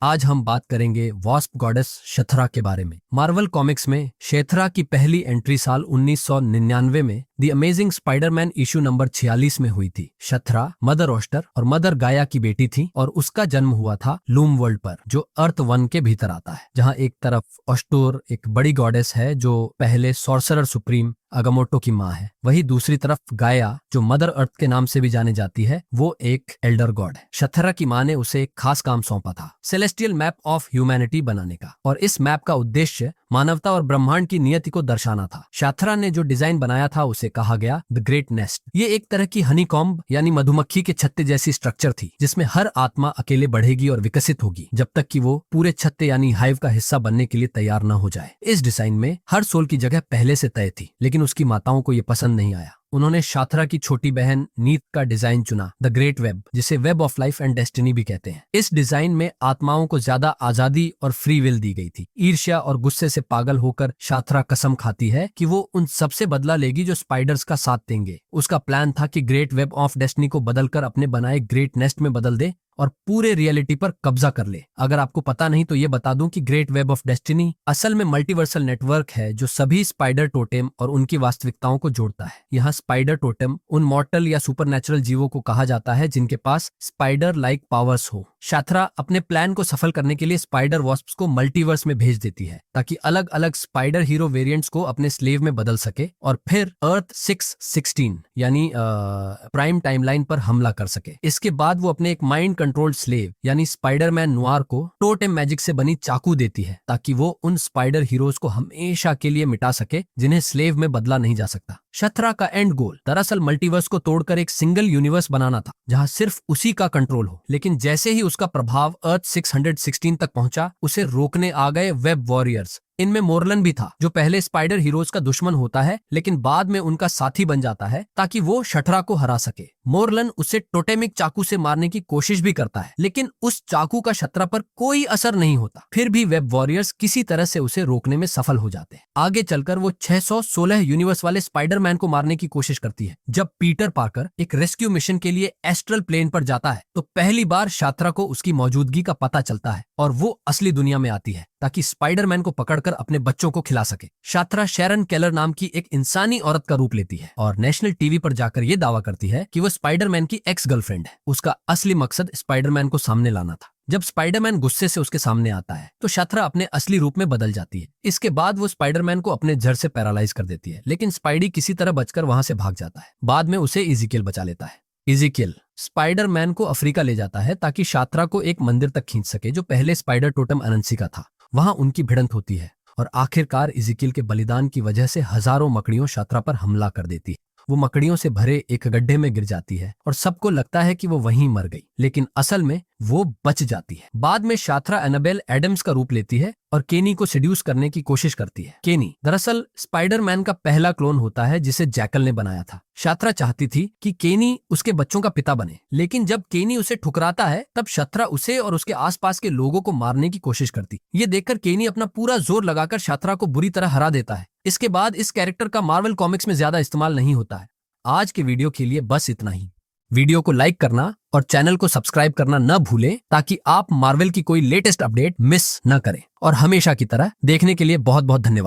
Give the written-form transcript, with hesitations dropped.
आज हम बात करेंगे वास्प गॉडेस शथरा के बारे में। मार्वल कॉमिक्स में शथरा की पहली एंट्री साल 1999 में the amazing Spiderman issue number 46 में हुई थी। शथरा मदर ऑस्टर और मदर गाया की बेटी थी और उसका जन्म हुआ था लूम वर्ल्ड पर, जो अर्थ 1 के भीतर आता है, जहां एक तरफ ऑस्टोर एक बड़ी गॉडेस है जो पहले सॉर्सरर सुप्रीम अगामोटो की माँ है, वही दूसरी तरफ गाया जो मदर अर्थ के नाम से भी जाने जाती है, वो एक एल्डर गॉड है। शथरा की माँ ने उसे एक खास काम सौंपा था, सेलेस्टियल मैप ऑफ ह्यूमैनिटी बनाने का, और इस मैप का उद्देश्य मानवता और ब्रह्मांड की नियति को दर्शाना था। शथरा ने जो डिजाइन बनाया था उसे कहा गया द ग्रेट नेस्ट। ये एक तरह की हनी कॉम्ब यानी मधुमक्खी के छत्ते जैसी स्ट्रक्चर थी, जिसमें हर आत्मा अकेले बढ़ेगी और विकसित होगी जब तक कि वो पूरे छत्ते यानी हाइव का हिस्सा बनने के लिए तैयार न हो जाए। इस डिजाइन में हर सोल की जगह पहले से तय थी, लेकिन उसकी माताओं को ये पसंद नहीं आया। उन्होंने शाथरा की छोटी बहन नीत का डिजाइन चुना, द ग्रेट वेब, जिसे web of life and destiny भी कहते हैं। इस डिजाइन में आत्माओं को ज्यादा आजादी और फ्री विल दी गई थी। ईर्ष्या और गुस्से से पागल होकर शाथरा कसम खाती है कि वो उन सबसे बदला लेगी जो स्पाइडर्स का साथ देंगे। उसका प्लान था कि ग्रेट वेब ऑफ डेस्टिनी को बदलकर अपने बनाए ग्रेट नेस्ट में बदल दे और पूरे रियलिटी पर कब्जा कर ले। अगर आपको पता नहीं तो ये बता दूं कि ग्रेट वेब ऑफ डेस्टिनी असल में मल्टीवर्सल नेटवर्क है जो सभी स्पाइडर टोटेम और उनकी वास्तविकताओं को जोड़ता है। यहाँ स्पाइडर टोटेम उन मॉर्टल या सुपरनैचुरल जीवों को कहा जाता है जिनके पास स्पाइडर लाइक पावर्स हो। शाथरा अपने प्लान को सफल करने के लिए स्पाइडर वॉस्प्स को मल्टीवर्स में भेज देती है ताकि अलग अलग स्पाइडर हीरो वेरिएंट्स को अपने स्लेव में बदल सके और फिर अर्थ 616 यानी प्राइम टाइमलाइन पर हमला कर सके। इसके बाद वो अपने एक माइंड कंट्रोल्ड स्लेव यानी स्पाइडरमैन नुआर को टोटेम मैजिक से बनी चाकू देती है ताकि वो उन स्पाइडर हीरोज को हमेशा के लिए मिटा सके जिन्हें स्लेव में बदला नहीं जा सकता। शथरा का एंड गोल दरअसल मल्टीवर्स को तोड़कर एक सिंगल यूनिवर्स बनाना था जहां सिर्फ उसी का कंट्रोल हो, लेकिन जैसे ही उसका प्रभाव अर्थ 616 तक पहुंचा, उसे रोकने आ गए वेब वॉरियर्स। इनमें मोरलन भी था जो पहले स्पाइडर हीरोज का दुश्मन होता है लेकिन बाद में उनका साथी बन जाता है ताकि वो शथरा को हरा सके। मोरलन उसे टोटेमिक चाकू से मारने की कोशिश भी करता है, लेकिन उस चाकू का शथरा पर कोई असर नहीं होता। फिर भी वेब वॉरियर्स किसी तरह से उसे रोकने में सफल हो जाते हैं। आगे चलकर वो 616 यूनिवर्स वाले स्पाइडरमैन को मारने की कोशिश करती है। जब पीटर पार्कर एक रेस्क्यू मिशन के लिए एस्ट्रल प्लेन पर जाता है तो पहली बार शाथरा को उसकी मौजूदगी का पता चलता है और वो असली दुनिया में आती है ताकि स्पाइडरमैन को पकड़कर अपने बच्चों को खिला सके। शाथरा शैरन केलर नाम की एक इंसानी औरत का रूप लेती है और नेशनल टीवी पर जाकर ये दावा करती है कि वो स्पाइडरमैन की एक्स गर्लफ्रेंड है। उसका असली मकसद स्पाइडरमैन को सामने लाना था। जब स्पाइडरमैन गुस्से से उसके सामने आता है तो शाथरा अपने असली रूप में बदल जाती है। इसके बाद वो स्पाइडरमैन को अपने जड़ से पैरालाइज कर देती है, लेकिन स्पाइडी किसी तरह बचकर वहां से भाग जाता है। बाद में उसे इज़ीकियल बचा लेता है। इज़ीकियल स्पाइडरमैन को अफ्रीका ले जाता है ताकि शाथरा को एक मंदिर तक खींच सके जो पहले स्पाइडर टोटम अनंसी का था। वहां उनकी भिड़ंत होती है और आखिरकार इज़ीकियल के बलिदान की वजह से हजारों मकड़ियों शाथरा पर हमला कर देती है। वो मकड़ियों से भरे एक गड्ढे में गिर जाती है और सबको लगता है कि वो वहीं मर गई, लेकिन असल में वो बच जाती है। बाद में शाथरा एनाबेल एडम्स का रूप लेती है और केनी को सेड्यूस करने की कोशिश करती है। केनी दरअसल स्पाइडरमैन का पहला क्लोन होता है जिसे जैकल ने बनाया था। शाथरा चाहती थी कि केनी उसके बच्चों का पिता बने, लेकिन जब केनी उसे ठुकराता है तब शाथरा उसे और उसके आसपास के लोगों को मारने की कोशिश करती। ये देखकर केनी अपना पूरा जोर लगाकर शाथरा को बुरी तरह हरा देता है। इसके बाद इस कैरेक्टर का मार्वल कॉमिक्स में ज्यादा इस्तेमाल नहीं होता है। आज के वीडियो के लिए बस इतना ही। वीडियो को लाइक करना और चैनल को सब्सक्राइब करना न भूलें ताकि आप मार्वल की कोई लेटेस्ट अपडेट मिस न करें। और हमेशा की तरह देखने के लिए बहुत बहुत धन्यवाद।